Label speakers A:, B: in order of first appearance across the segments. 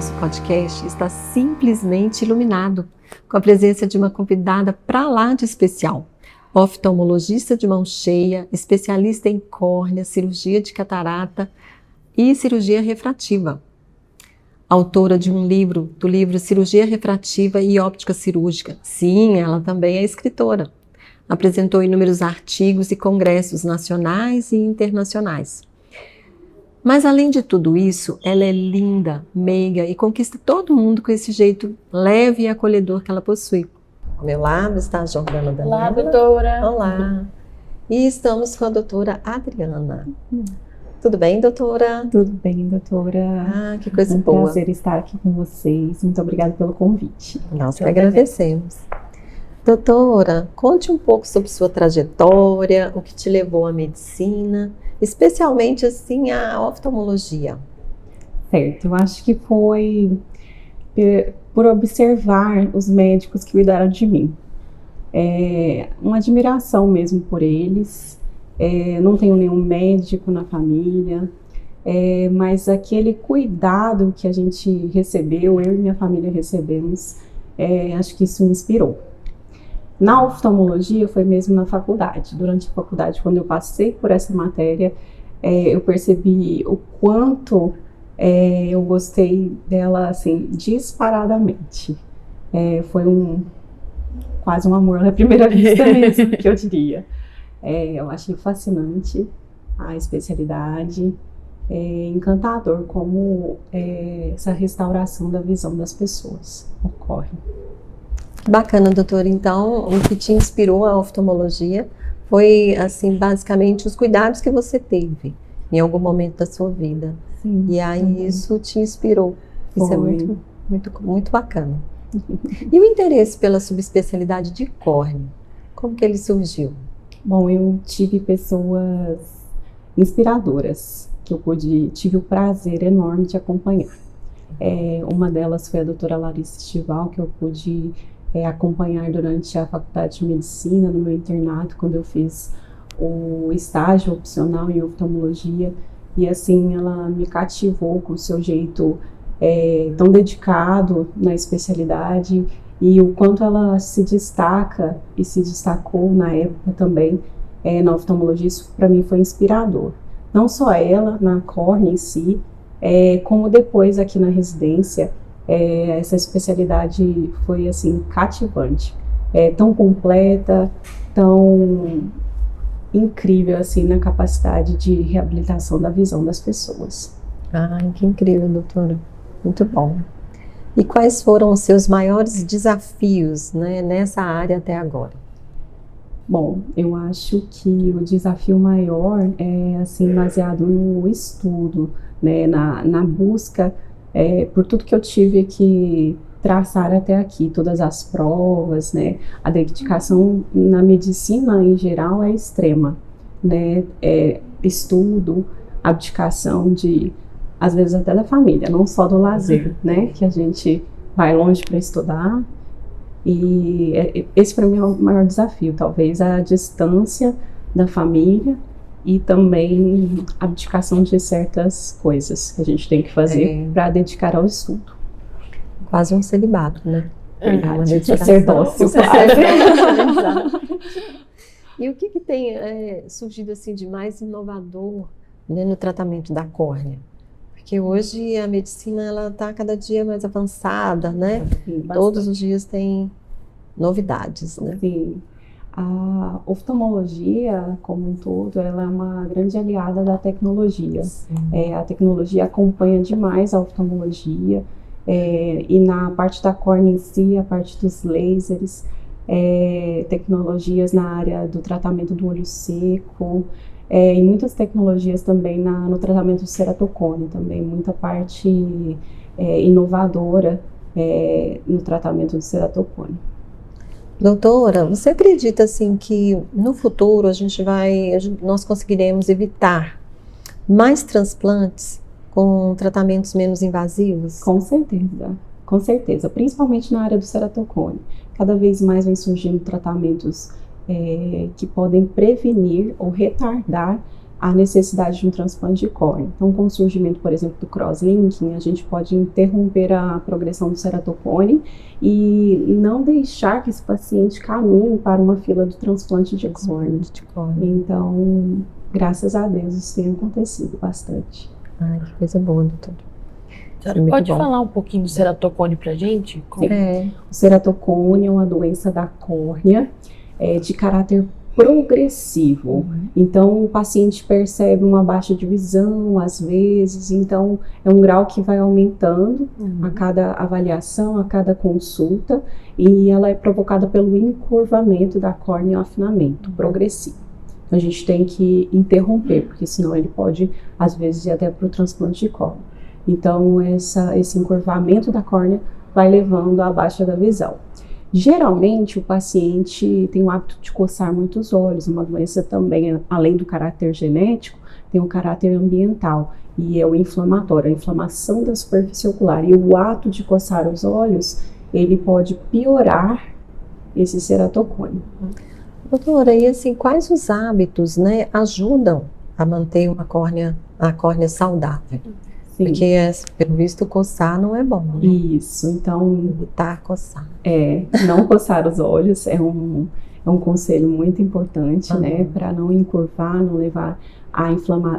A: nosso podcast está simplesmente iluminado, com a presença de uma convidada pra lá de especial. Oftalmologista de mão cheia, especialista em córnea, cirurgia de catarata e cirurgia refrativa. Autora de do livro Cirurgia Refrativa e Óptica Cirúrgica. Sim, ela também é escritora. Apresentou inúmeros artigos e congressos nacionais e internacionais. Mas além de tudo isso, ela é linda, meiga e conquista todo mundo com esse jeito leve e acolhedor que ela possui. Ao meu lado está a Jordana Danella.
B: Olá, doutora.
A: Olá. E estamos com a doutora Adriana. Tudo bem, doutora?
B: Tudo bem, doutora.
A: Ah, que coisa
B: um
A: boa.
B: Prazer estar aqui com vocês. Muito obrigada pelo convite.
A: Nós que agradecemos. Doutora, conte um pouco sobre sua trajetória, o que te levou à medicina, especialmente assim à oftalmologia.
B: Certo, eu acho que foi por observar os médicos que cuidaram de mim. Uma admiração mesmo por eles. Não tenho nenhum médico na família, mas aquele cuidado que a gente recebeu, eu e minha família recebemos, acho que isso me inspirou. Na oftalmologia foi mesmo na faculdade. Durante a faculdade, quando eu passei por essa matéria, eu percebi o quanto eu gostei dela, assim, disparadamente. Foi quase um amor à primeira vista mesmo, que eu diria. Eu achei fascinante a especialidade, encantador como essa restauração da visão das pessoas ocorre.
A: Bacana, doutora. Então, o que te inspirou a oftalmologia foi, assim, basicamente os cuidados que você teve em algum momento da sua vida.
B: Sim,
A: e aí isso te inspirou. Isso
B: foi.
A: É muito, muito, muito bacana. E o interesse pela subespecialidade de córnea, como que ele surgiu?
B: Bom, eu tive pessoas inspiradoras que eu tive o prazer enorme de acompanhar. Uma delas foi a doutora Larissa Estival, que eu pude acompanhar durante a faculdade de medicina, no meu internato, quando eu fiz o estágio opcional em oftalmologia, e assim ela me cativou com o seu jeito tão dedicado na especialidade, e o quanto ela se destaca e se destacou na época também na oftalmologia. Isso para mim foi inspirador. Não só ela na córnea em si, como depois aqui na residência, essa especialidade foi assim cativante, tão completa, tão incrível assim na capacidade de reabilitação da visão das pessoas.
A: Ai, que incrível, doutora. Muito bom. E quais foram os seus maiores desafios, né, nessa área até agora?
B: Bom, eu acho que o desafio maior é assim baseado no estudo, né, na busca por tudo que eu tive que traçar até aqui, todas as provas, né, a dedicação na medicina em geral é extrema, né, estudo, abdicação às vezes até da família, não só do lazer, né, que a gente vai longe para estudar, e esse para mim é o maior desafio, talvez a distância da família e também a abdicação de certas coisas que a gente tem que fazer para dedicar ao estudo.
A: Quase um celibato, né?
B: Verdade, sacerdócio.
A: E o que tem surgido assim de mais inovador, né, no tratamento da córnea? Porque hoje a medicina ela está cada dia mais avançada, né?
B: Sim,
A: todos os dias tem novidades, né?
B: Sim. A oftalmologia, como um todo, ela é uma grande aliada da tecnologia. A tecnologia acompanha demais a oftalmologia, e na parte da córnea em si, a parte dos lasers, tecnologias na área do tratamento do olho seco, e muitas tecnologias também no tratamento do ceratocone, também muita parte inovadora no tratamento do ceratocone.
A: Doutora, você acredita assim que no futuro nós conseguiremos evitar mais transplantes com tratamentos menos invasivos?
B: Com certeza, principalmente na área do ceratocone. Cada vez mais vem surgindo tratamentos que podem prevenir ou retardar a necessidade de um transplante de córnea. Então, com o surgimento, por exemplo, do crosslinking, a gente pode interromper a progressão do ceratocone e não deixar que esse paciente caminhe para uma fila do transplante de córnea. Então, graças a Deus, isso tem acontecido bastante.
A: Ai, que coisa boa, doutora.
C: A senhora pode falar um pouquinho do ceratocone pra gente?
B: O ceratocone é uma doença da córnea de caráter progressivo. Então, o paciente percebe uma baixa de visão, às vezes, então é um grau que vai aumentando a cada avaliação, a cada consulta, e ela é provocada pelo encurvamento da córnea e afinamento progressivo. Então, a gente tem que interromper, porque senão ele pode, às vezes, ir até para o transplante de córnea. Então, esse encurvamento da córnea vai levando à baixa da visão. Geralmente, o paciente tem o hábito de coçar muito os olhos, uma doença também, além do caráter genético, tem um caráter ambiental, e é o inflamatório, a inflamação da superfície ocular. E o ato de coçar os olhos, ele pode piorar esse ceratocone.
A: Doutora, e assim, quais os hábitos, né, ajudam a manter a córnea saudável?
B: Sim.
A: Porque, pelo visto, coçar não é bom, né?
B: Isso, então...
A: Evitar coçar.
B: Não coçar os olhos é um conselho muito importante, né? Para não encurvar, não levar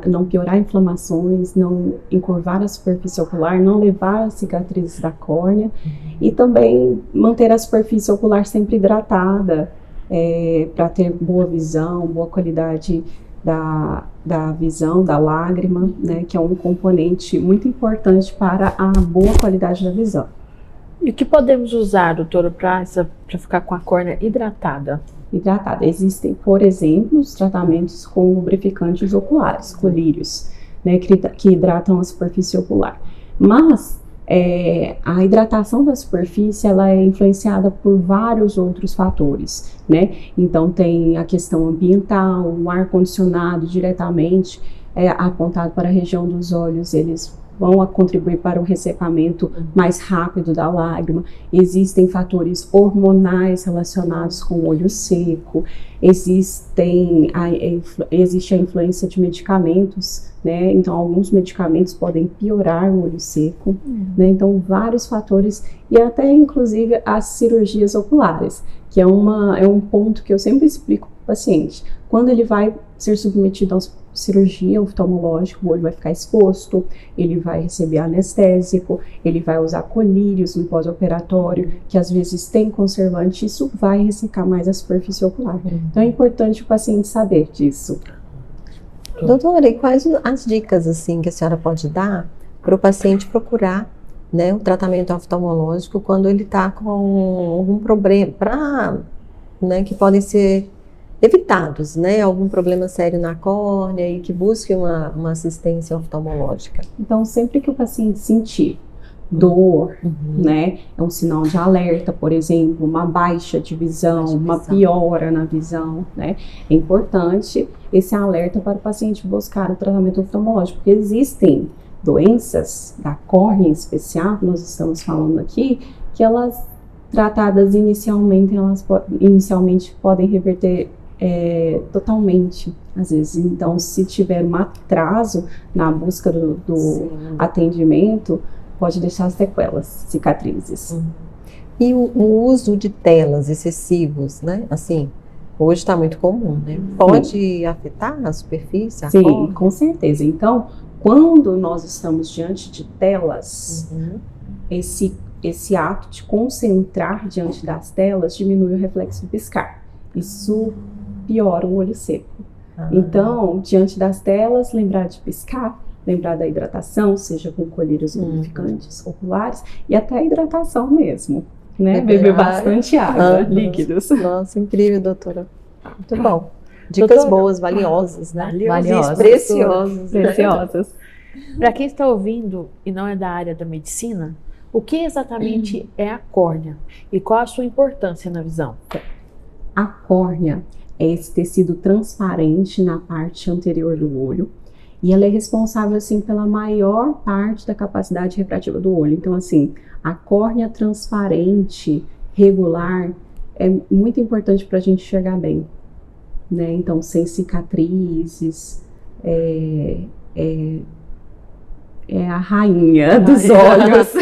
B: não piorar inflamações, não encurvar a superfície ocular, não levar as cicatrizes da córnea e também manter a superfície ocular sempre hidratada, para ter boa visão, boa qualidade da visão, da lágrima, né, que é um componente muito importante para a boa qualidade da visão.
C: E o que podemos usar, doutora, para ficar com a córnea hidratada?
B: Existem, por exemplo, os tratamentos com lubrificantes oculares, colírios, né, que hidratam a superfície ocular. Mas a hidratação da superfície ela é influenciada por vários outros fatores, né? Então tem a questão ambiental, o ar condicionado diretamente apontado para a região dos olhos, eles vão contribuir para o ressecamento mais rápido da lágrima. Existem fatores hormonais relacionados com o olho seco, existe a influência de medicamentos, né? Então, alguns medicamentos podem piorar o olho seco, né? Então, vários fatores, e até, inclusive, as cirurgias oculares, que é um ponto que eu sempre explico para o paciente. Quando ele vai ser submetido a cirurgia oftalmológica, o olho vai ficar exposto, ele vai receber anestésico, ele vai usar colírios no pós-operatório, que às vezes tem conservante, isso vai ressecar mais a superfície ocular. Então é importante o paciente saber disso.
A: Doutora, e quais as dicas assim que a senhora pode dar para o paciente procurar, né, o tratamento oftalmológico quando ele está com algum problema, né, que podem ser evitados, né, algum problema sério na córnea e que busque uma assistência oftalmológica?
B: Então, sempre que o paciente sentir dor, né, é um sinal de alerta, por exemplo, uma baixa de visão, uma piora na visão, né, é importante esse alerta para o paciente buscar o tratamento oftalmológico, porque existem doenças da córnea em especial, que nós estamos falando aqui, que elas, tratadas inicialmente, podem reverter totalmente, às vezes. Então, se tiver um atraso na busca do atendimento, pode deixar sequelas, cicatrizes.
A: E o uso de telas excessivos, né? Assim, hoje está muito comum, né? Pode afetar a superfície, a córnea?
B: Sim, com certeza. Então, quando nós estamos diante de telas, esse ato de concentrar diante das telas diminui o reflexo do piscar. Isso piora o olho seco. Então, diante das telas, lembrar de piscar, lembrar da hidratação, seja com colírios lubrificantes oculares, e até a hidratação mesmo, né? Beber bastante água, líquidos.
A: Nossa, incrível, doutora. Muito bom. Dicas boas, valiosas, né?
B: Valiosas.
A: Preciosas.
C: Para quem está ouvindo e não é da área da medicina, o que exatamente é a córnea e qual a sua importância na visão?
B: A córnea é esse tecido transparente na parte anterior do olho e ela é responsável, assim, pela maior parte da capacidade refrativa do olho. Então, assim, a córnea transparente, regular, é muito importante para a gente enxergar bem, né? Então, sem cicatrizes, é a rainha dos olhos.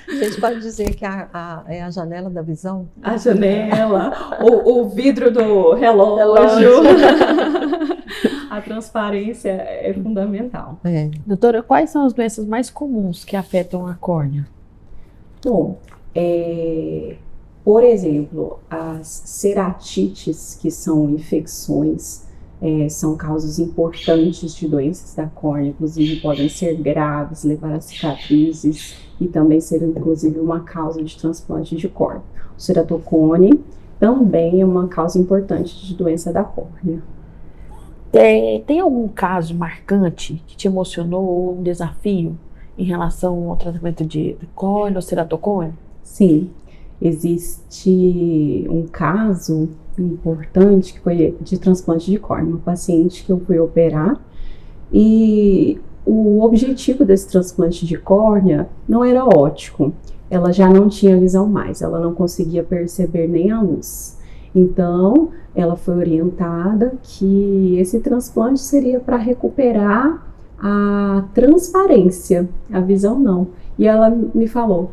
A: A gente pode dizer que é a janela da visão?
B: A janela, o vidro do relógio. A transparência é fundamental.
C: Doutora, quais são as doenças mais comuns que afetam a córnea?
B: Bom, por exemplo, as ceratites, que são infecções, são causas importantes de doenças da córnea, inclusive podem ser graves, levar a cicatrizes e também ser, inclusive, uma causa de transplante de córnea. O ceratocone também é uma causa importante de doença da córnea.
C: Tem algum caso marcante que te emocionou ou um desafio em relação ao tratamento de córnea ou ceratocone?
B: Sim, existe um caso importante que foi de transplante de córnea, uma paciente que eu fui operar e o objetivo desse transplante de córnea não era óptico, ela já não tinha visão mais, ela não conseguia perceber nem a luz. Então, ela foi orientada que esse transplante seria para recuperar a transparência, a visão não. E ela me falou,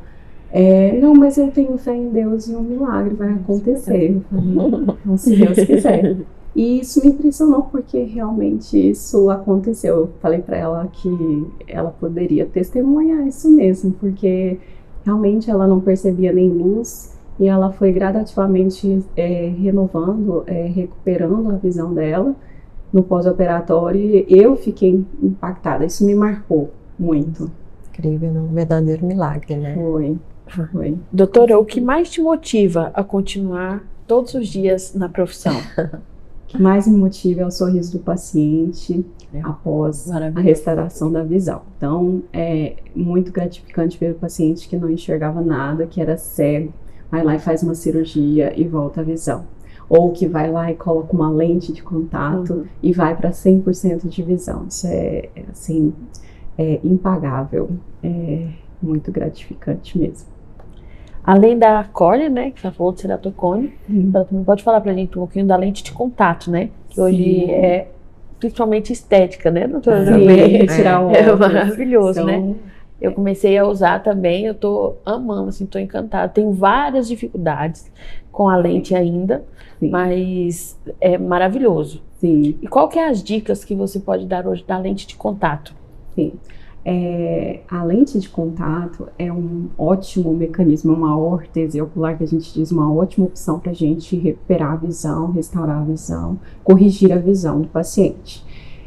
B: não, mas eu tenho fé em Deus e um milagre vai acontecer. Eu falei, então, se Deus quiser. E isso me impressionou porque realmente isso aconteceu. Eu falei para ela que ela poderia testemunhar isso mesmo, porque realmente ela não percebia nem luz e ela foi gradativamente renovando, recuperando a visão dela no pós-operatório e eu fiquei impactada. Isso me marcou muito.
A: Incrível, um verdadeiro milagre, né?
B: Foi.
C: Doutora, o que mais te motiva a continuar todos os dias na profissão?
B: O que mais me motiva é o sorriso do paciente após a restauração da visão. Então, é muito gratificante ver o paciente que não enxergava nada, que era cego, vai lá e faz uma cirurgia e volta a visão. Ou que vai lá e coloca uma lente de contato e vai para 100% de visão. Isso assim, impagável, é muito gratificante mesmo.
C: Além da córnea, né, que já falou de ceratocone, ela também pode falar pra gente um pouquinho da lente de contato, né, que hoje é principalmente estética, né, doutora?
B: Sim, tirar o óculos.
C: É maravilhoso, né? Eu comecei a usar também, eu tô amando, assim, tô encantada. Tenho várias dificuldades com a lente ainda, mas é maravilhoso.
B: Sim.
C: E qual que é as dicas que você pode dar hoje da lente de contato?
B: Sim. A lente de contato é um ótimo mecanismo, uma órtese ocular que a gente diz, uma ótima opção para a gente recuperar a visão, restaurar a visão, corrigir a visão do paciente.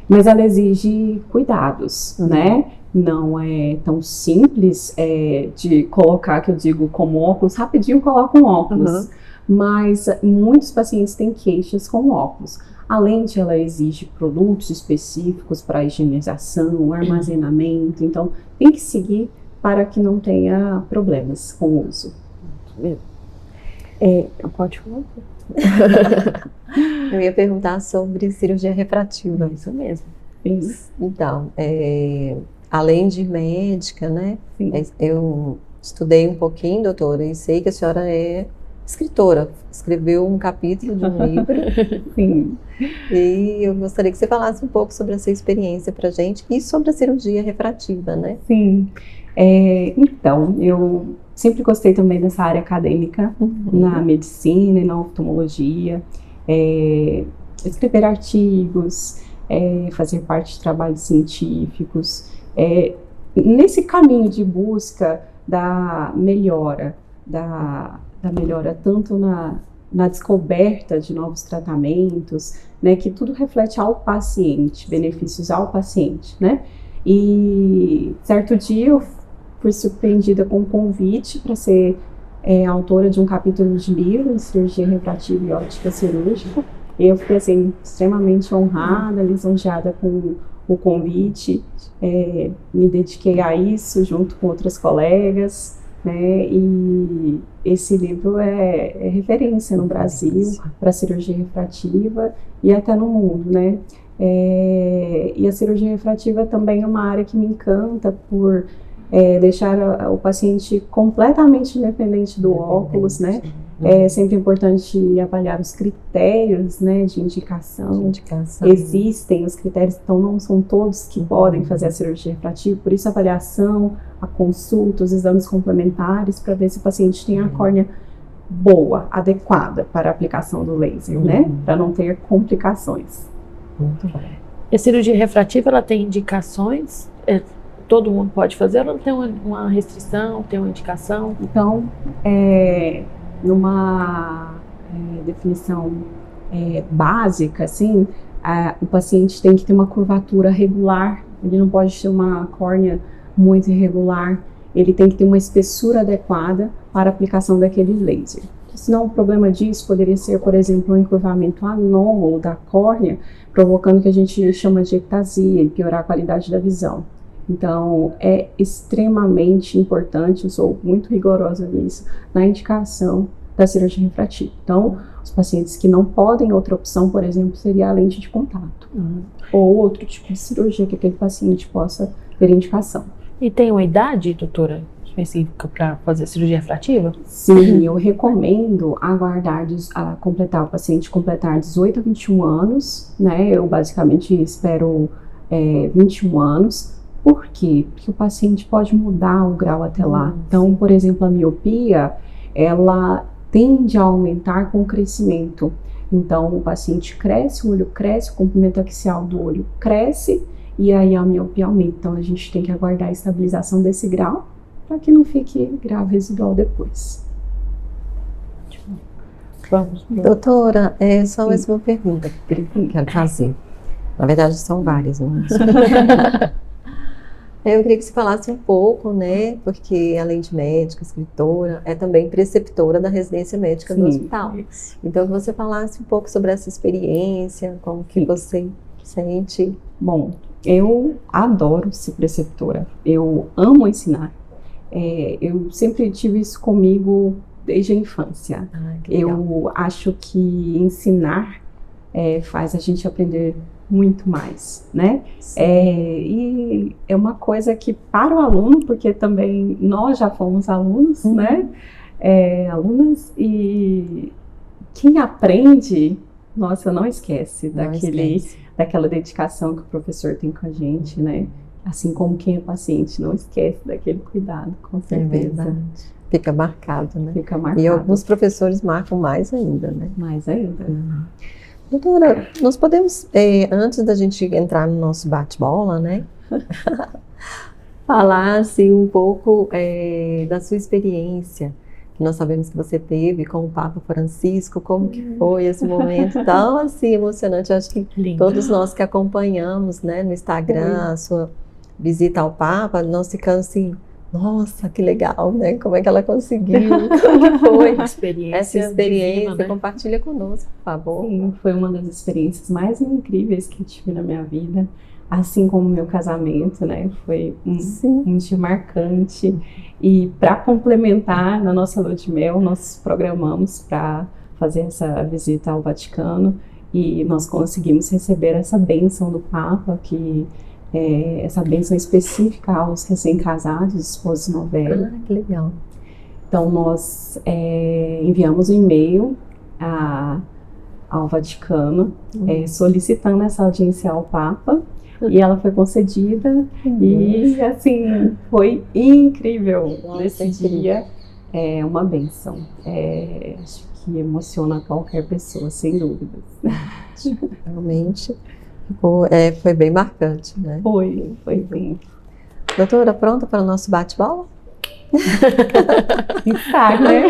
B: Mas ela exige cuidados, né? Não é tão simples de colocar, que eu digo, como óculos, rapidinho coloca um óculos. Mas muitos pacientes têm queixas com óculos. A lente, ela exige produtos específicos para higienização, armazenamento, então tem que seguir para que não tenha problemas com o uso.
C: Pode falar.
A: Eu ia perguntar sobre cirurgia refrativa.
C: Isso mesmo.
A: Então, além de médica, né?
B: Sim.
A: Eu estudei um pouquinho, doutora, e sei que a senhora é escritora, escreveu um capítulo de um livro.
B: Sim.
A: E eu gostaria que você falasse um pouco sobre essa experiência pra gente e sobre a cirurgia refrativa, né?
B: Sim. Então, eu sempre gostei também dessa área acadêmica, na medicina e na oftalmologia, escrever artigos, fazer parte de trabalhos científicos, nesse caminho de busca da melhora, da melhora tanto na descoberta de novos tratamentos, né, que tudo reflete ao paciente, benefícios ao paciente, né? E certo dia eu fui surpreendida com um convite para ser autora de um capítulo de livro em cirurgia refrativa e óptica cirúrgica. E eu fiquei assim extremamente honrada, lisonjeada com o convite, me dediquei a isso junto com outras colegas. E esse livro é referência no Brasil para cirurgia refrativa e até no mundo, né? E a cirurgia refrativa também é uma área que me encanta por deixar o paciente completamente independente do óculos, né? É sempre importante avaliar os critérios, né, de indicação. Existem os critérios, então não são todos que podem fazer a cirurgia refrativa, por isso a avaliação, a consulta, os exames complementares, para ver se o paciente tem a córnea boa, adequada para a aplicação do laser, né? Para não ter complicações.
A: Muito bom.
C: E a cirurgia refrativa, ela tem indicações? Todo mundo pode fazer ou não tem uma restrição, tem uma indicação?
B: Então, numa definição básica, assim, o paciente tem que ter uma curvatura regular, ele não pode ter uma córnea muito irregular, ele tem que ter uma espessura adequada para a aplicação daquele laser. Senão, o problema disso poderia ser, por exemplo, um encurvamento anômalo da córnea, provocando o que a gente chama de ectasia e piorar a qualidade da visão. Então, é extremamente importante, eu sou muito rigorosa nisso, na indicação da cirurgia refrativa. Então, os pacientes que não podem, outra opção, por exemplo, seria a lente de contato. Ou outro tipo de cirurgia que aquele paciente possa ter indicação.
C: E tem uma idade, doutora, específica para fazer cirurgia refrativa?
B: Sim, eu recomendo o paciente completar 18 a 21 anos, né? Eu basicamente espero 21 anos. Por quê? Porque o paciente pode mudar o grau até lá. Então, por exemplo, a miopia, ela tende a aumentar com o crescimento. Então, o paciente cresce, o olho cresce, o comprimento axial do olho cresce, e aí a miopia aumenta. Então, a gente tem que aguardar a estabilização desse grau, para que não fique grau residual depois.
C: Vamos.
A: Doutora, só mais uma pergunta que eu quero fazer. Na verdade, são várias, não é? Eu queria que você falasse um pouco, né, porque além de médica, escritora, é também preceptora da residência médica do hospital. Então, que você falasse um pouco sobre essa experiência, como que você sente.
B: Bom, eu adoro ser preceptora, eu amo ensinar. Eu sempre tive isso comigo desde a infância. Eu acho que ensinar faz a gente aprender muito mais, né? E é uma coisa que para o aluno, porque também nós já fomos alunos, né? Alunas, e quem aprende, nossa, não esquece daquela dedicação que o professor tem com a gente, né? Assim como quem é paciente não esquece daquele cuidado, com certeza.
A: É verdade. Fica marcado, né?
B: Fica marcado.
A: E alguns professores marcam mais ainda, né?
B: Mais ainda.
A: Doutora, nós podemos, antes da gente entrar no nosso bate-bola, né? Falar assim, um pouco da sua experiência. Nós sabemos que você teve com o Papa Francisco, como que foi esse momento tão assim emocionante. Eu acho que todos nós que acompanhamos, né, no Instagram, a sua visita ao Papa, nós ficamos assim, nossa, que legal, né? Como é que ela conseguiu? Como que foi essa experiência? Divina, né? Compartilha conosco, por favor.
B: Sim, foi uma das experiências mais incríveis que eu tive na minha vida, assim como o meu casamento, né? Foi um dia marcante. E para complementar, na nossa lua de mel, nós programamos para fazer essa visita ao Vaticano e nós conseguimos receber essa bênção do Papa, essa bênção específica aos recém-casados, esposos novelhos.
A: Que legal.
B: Então, nós enviamos um e-mail ao Vaticano solicitando essa audiência ao Papa e ela foi concedida e, assim, foi incrível. Nesse dia, uma bênção. Acho que emociona qualquer pessoa, sem dúvidas.
A: Realmente. Foi bem marcante, né?
B: Foi bem.
A: Doutora, pronta para o nosso bate-bola?
B: Está, né?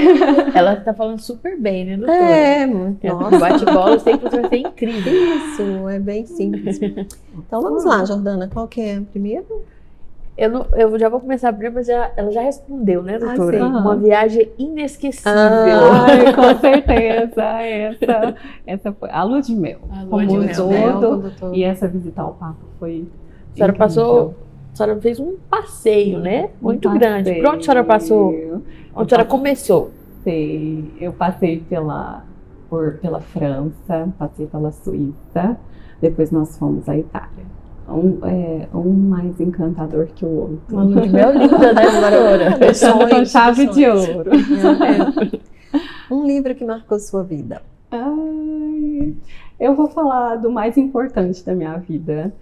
C: Ela está falando super bem, né, doutora?
A: Nossa.
C: O bate-bola eu sei que vai ser incrível.
A: Isso, é bem simples. Então vamos lá, Jordana, qual que é a primeira?
C: Eu já vou começar a primeira, mas ela já respondeu, né, doutora? Uma viagem inesquecível.
B: Com certeza. Essa foi a lua de mel. E essa visita ao Papa foi.
C: A senhora fez um passeio, né? Muito grande. Por onde a senhora passou? Onde a senhora começou?
B: Eu passei pela França, passei pela Suíça, depois nós fomos à Itália. Um mais encantador que o outro.
C: Uma lua de mel linda, né, doutora?
B: Com chave de ouro.
A: Um livro que marcou sua vida.
B: Ai, eu vou falar do mais importante da minha vida,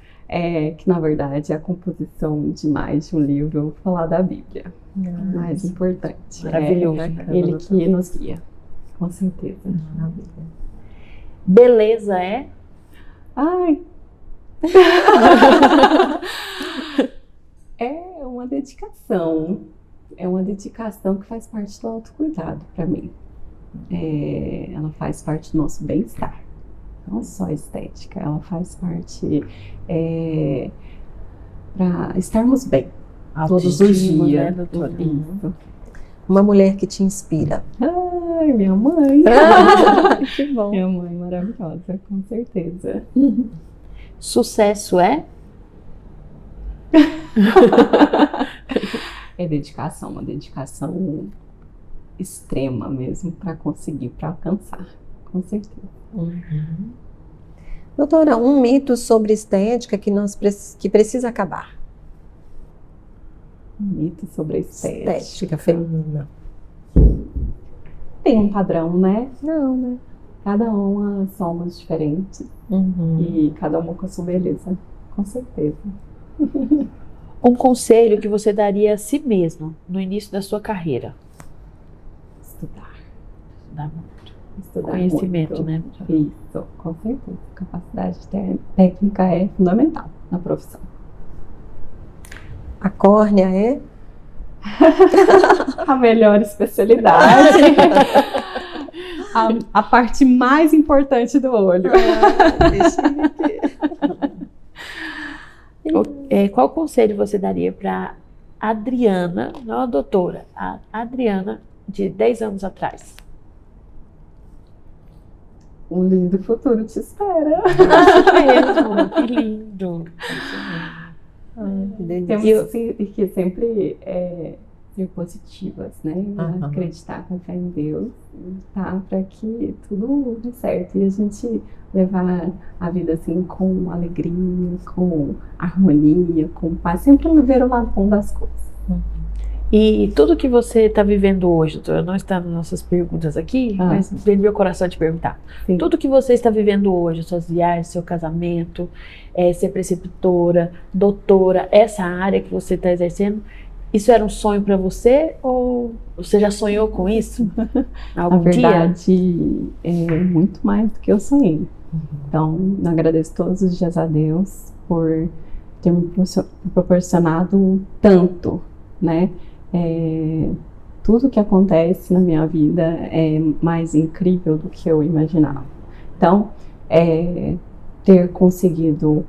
B: que na verdade é a composição de mais de um livro. Eu vou falar da Bíblia, o mais importante.
C: Maravilhoso.
B: Ele que nos guia, com certeza.
A: Maravilha.
C: Beleza é?
B: Ai! É uma dedicação. É uma dedicação que faz parte do autocuidado para mim. Ela faz parte do nosso bem-estar. Não só estética, ela faz parte para estarmos bem todos os dias.
C: Né, doutora?
B: Isso.
A: Uma mulher que te inspira.
B: Ai, minha mãe.
A: Que bom.
B: Minha mãe maravilhosa, com certeza.
C: Sucesso é?
B: É dedicação, uma dedicação extrema mesmo para conseguir, para alcançar, com certeza.
A: Doutora, um mito sobre estética que precisa acabar.
B: Um mito sobre a
A: Estética feminina.
B: Tem um padrão, né?
A: Não, né?
B: Cada uma somos diferentes e cada uma com a sua beleza, com certeza.
C: Um conselho que você daria a si mesmo no início da sua carreira?
B: Estudar.
C: Conhecimento,
B: muito.
C: né?
B: Isso, com certeza. Capacidade técnica é fundamental na profissão.
A: A córnea é?
B: A melhor especialidade. A parte mais importante do olho.
C: Qual conselho você daria para Adriana, não a doutora, a Adriana de 10 anos atrás?
B: Um lindo futuro te espera.
C: Mesmo, que lindo.
B: Temos que sempre ser positivas, né? Acreditar, confiar em Deus, tá? Para que tudo dê certo e a gente levar a vida assim com alegria, com harmonia, com paz, sempre ver o lado bom das coisas.
C: E tudo que você está vivendo hoje, doutora, não está nas nossas perguntas aqui, mas vem no meu coração te perguntar.
B: Sim.
C: Tudo que você está vivendo hoje, suas viagens, seu casamento, ser preceptora, doutora, essa área que você está exercendo, isso era um sonho para você ou você já sonhou com isso?
B: Na verdade, é muito mais do que eu sonhei. Então, eu agradeço todos os dias a Deus por ter me proporcionado tanto, né? Tudo que acontece na minha vida é mais incrível do que eu imaginava. Então, ter conseguido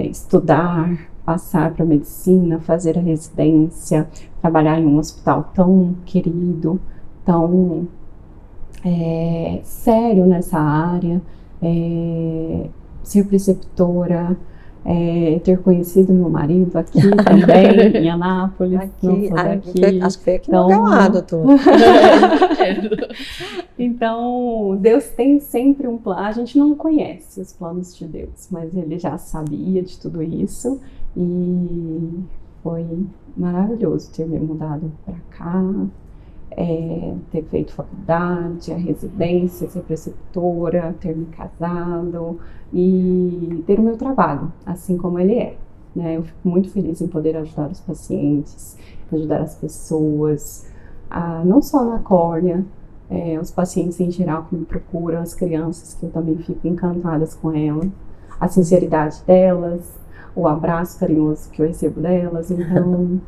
B: estudar, passar para medicina, fazer a residência, trabalhar em um hospital tão querido, tão sério nessa área, ser preceptora, ter conhecido meu marido aqui também, em Anápolis.
A: Aqui, acho que foi aqui no lugar lá, doutor.
B: Então, Deus tem sempre um plano. A gente não conhece os planos de Deus, mas Ele já sabia de tudo isso e foi maravilhoso ter me mudado para cá, ter feito faculdade, a residência, ser preceptora, ter me casado e ter o meu trabalho, assim como ele é. Né? Eu fico muito feliz em poder ajudar os pacientes, ajudar as pessoas, não só na córnea, os pacientes em geral que me procuram, as crianças que eu também fico encantadas com elas, a sinceridade delas, o abraço carinhoso que eu recebo delas, então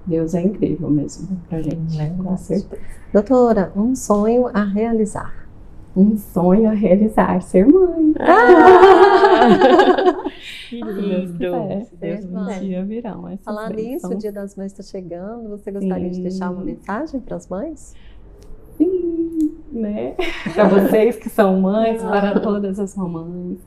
B: Deus é incrível mesmo pra gente, com certeza.
A: Doutora, um sonho a realizar.
B: Um sonho a realizar, ser mãe.
C: Que lindo!
B: Se Deus um dia virão.
A: Falar nisso, o Dia das Mães está chegando, você gostaria de deixar uma mensagem para as mães?
B: Sim, né? Para vocês que são mães, para todas as mamães,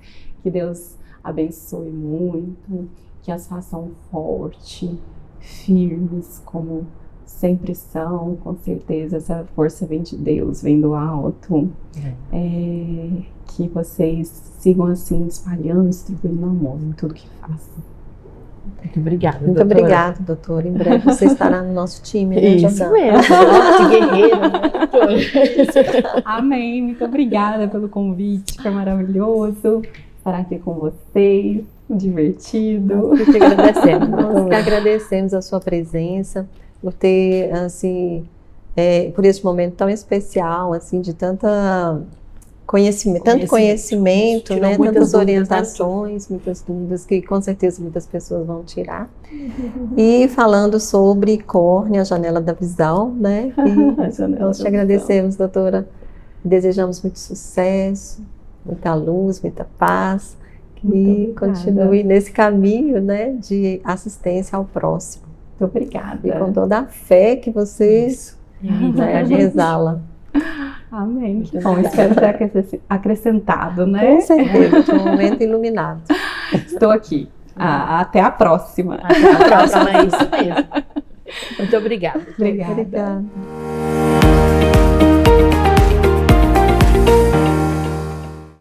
B: que Deus abençoe muito, que as façam fortes, firmes, como sempre são, com certeza essa força vem de Deus, vem do alto, que vocês sigam assim espalhando, distribuindo amor em tudo que façam.
C: Muito obrigada,
A: Muito
C: doutora.
A: obrigada, doutora. Em breve você estará no nosso time, né,
C: Isso
A: Jordana?
C: mesmo, de guerreira, né, doutora?
B: Amém, muito obrigada pelo convite, foi maravilhoso estar aqui com vocês, divertido.
C: Nós que agradecemos.
A: Nós que agradecemos a sua presença, por ter, assim, por esse momento tão especial, assim, de tanto conhecimento,
C: Tirou
A: né,
C: muitas
A: tantas
C: dúvidas,
A: orientações, muitas dúvidas que com certeza muitas pessoas vão tirar. E falando sobre córnea, a janela da visão, né? E nós te agradecemos, doutora. Desejamos muito sucesso, muita luz, muita paz, que continue nesse caminho, né, de assistência ao próximo.
B: Muito obrigada.
A: E com toda a fé que você exala.
B: Amém. Que bom, espero ter acrescentado, né?
A: Com certeza, de um momento iluminado.
B: Estou aqui. Até a próxima.
C: Até a próxima, é isso mesmo. Muito obrigada.
B: Obrigada.
A: Obrigada.